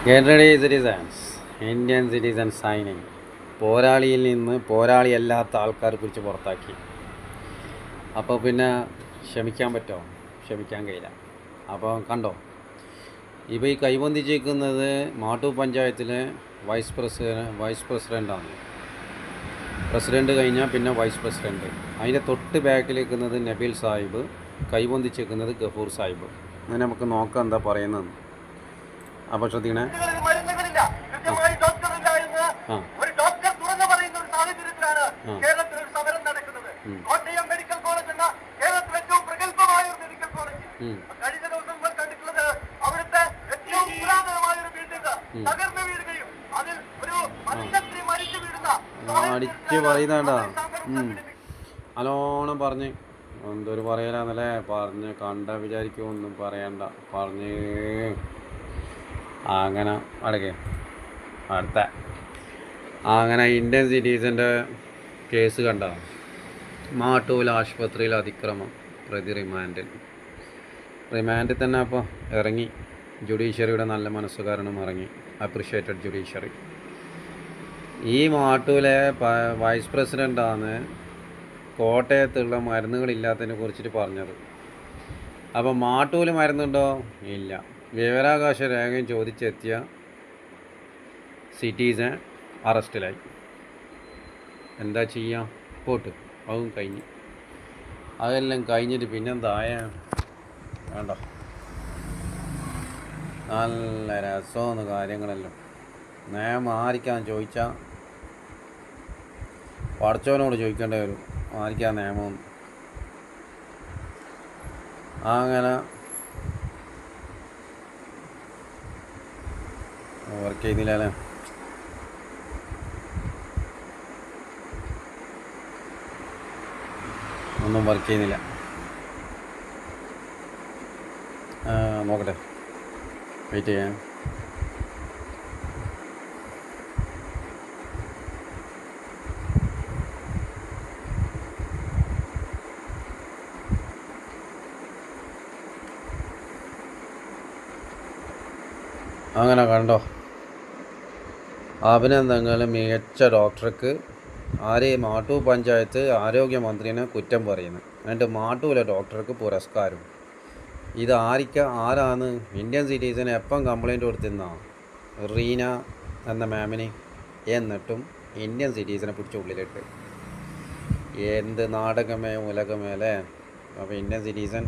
Get ready, citizens. Indian citizen signing. പോരാളിയിൽ നിന്ന് പോരാളിയല്ലാത്ത ആൾക്കാരെ കുറിച്ച് പുറത്താക്കി. അപ്പോൾ പിന്നെ ക്ഷമിക്കാൻ പറ്റുമോ? ക്ഷമിക്കാൻ കഴിയില്ല. അപ്പോൾ കണ്ടോ, ഇപ്പോൾ ഈ കൈവന്തിച്ചേക്കുന്നത് മാട്ടൂർ പഞ്ചായത്തിലെ വൈസ് പ്രസിഡൻ്റാണ്. പ്രസിഡൻറ്റ് കഴിഞ്ഞാൽ പിന്നെ വൈസ് പ്രസിഡൻറ്റ്. അതിൻ്റെ തൊട്ട് ബാക്കിൽ നിൽക്കുന്നത് നബീൽ സാഹിബ്, കൈവന്തിച്ചേക്കുന്നത് ഗഫൂർ സാഹിബ്. അങ്ങനെ നമുക്ക് നോക്കാം എന്താ പറയുന്നത്. അപ്പോൾ ശ്രദ്ധിക്കണേ. ഒരു ഡോക്ടർ തുറന്നു പറയുന്ന ഒരു സാഹചര്യത്തിലാണ് കേരളത്തിൽ ഒരു സമരം നടക്കുന്നത്. കോട്ടയം മെഡിക്കൽ കോളേജ് എന്ന കേരളത്തിൽ ഏറ്റവും പ്രഗത്ഭമായ ഒരു മെഡിക്കൽ കോളേജ്. കഴിഞ്ഞ ദിവസം നമ്മൾ കണ്ടിട്ടുള്ളത് അവിടുത്തെ ഏറ്റവും പുരാതനമായ ഒരു ബിൽഡിംഗ് തകർന്നു വീഴുകയും അതിൽ ഒരു മനുഷ്യത്രി മരിച്ചു വീഴുന്ന അടിച്ച് പറയുന്നേട്ടാ. നല്ലോണം പറഞ്ഞ് എന്തൊരു പറയലാന്നല്ലേ പറഞ്ഞ് കണ്ട വിചാരിക്കുമൊന്നും പറയണ്ട പറഞ്ഞ് അങ്ങനെ അടക്കേ അടുത്ത അങ്ങനെ ഇന്ത്യൻ സിറ്റിസൻ്റെ കേസ് കണ്ട മാട്ടൂൽ ആശുപത്രിയിൽ അതിക്രമം പ്രതി റിമാൻഡിൽ തന്നെ അപ്പോൾ ഇറങ്ങി. ജുഡീഷ്യറിയുടെ നല്ല മനസ്സ് കാരണം ഇറങ്ങി. അപ്രിഷ്യേറ്റഡ് ജുഡീഷ്യറി. ഈ മാട്ടൂലെ വൈസ് പ്രസിഡൻ്റാണ് കോട്ടയത്തുള്ള മരുന്നുകളില്ലാത്തതിനെ കുറിച്ചിട്ട് പറഞ്ഞത്. അപ്പോൾ മാട്ടൂൽ മരുന്നുണ്ടോ? ഇല്ല. വിവരാവകാശ രേഖയും ചോദിച്ചെത്തിയ സിറ്റിസൺ അറസ്റ്റിലായി. എന്താ ചെയ്യാം, പോട്ട് അതും കഴിഞ്ഞ്. അതെല്ലാം കഴിഞ്ഞിട്ട് പിന്നെന്തായ വേണ്ട, നല്ല രസമെന്ന് കാര്യങ്ങളെല്ലാം. നിയമം ആരിക്കാൻ ചോദിച്ചാൽ പഠിച്ചവനോട് ചോദിക്കേണ്ടി വരും, ആരിക്കാ നിയമം. അങ്ങനെ വർക്ക് ചെയ്യുന്നില്ലല്ലേ. ഒന്നും വർക്ക് ചെയ്യുന്നില്ല. നോക്കട്ടെ, വെയിറ്റ് ചെയ്യാം. അങ്ങനെ കണ്ടോ, അഭിനന്ദനങ്ങൾ മികച്ച ഡോക്ടർക്ക്. മാട്ടൂർ പഞ്ചായത്ത് ആരോഗ്യമന്ത്രിനെ കുറ്റം പറയുന്നു. എന്നിട്ട് മാട്ടൂലെ ഡോക്ടർക്ക് പുരസ്കാരം. ഇത് ആരാണ്? ഇന്ത്യൻ സിറ്റിസൺ എപ്പം കംപ്ലൈൻറ്റ് കൊടുത്തിരുന്നാ റീന എന്ന മാമിന്. എന്നിട്ടും ഇന്ത്യൻ സിറ്റിസനെ പിടിച്ച് ഉള്ളിലിട്ട്. എന്ത് നാടകമേ ഉലകമേ അല്ലേ. അപ്പോൾ ഇന്ത്യൻ സിറ്റിസൺ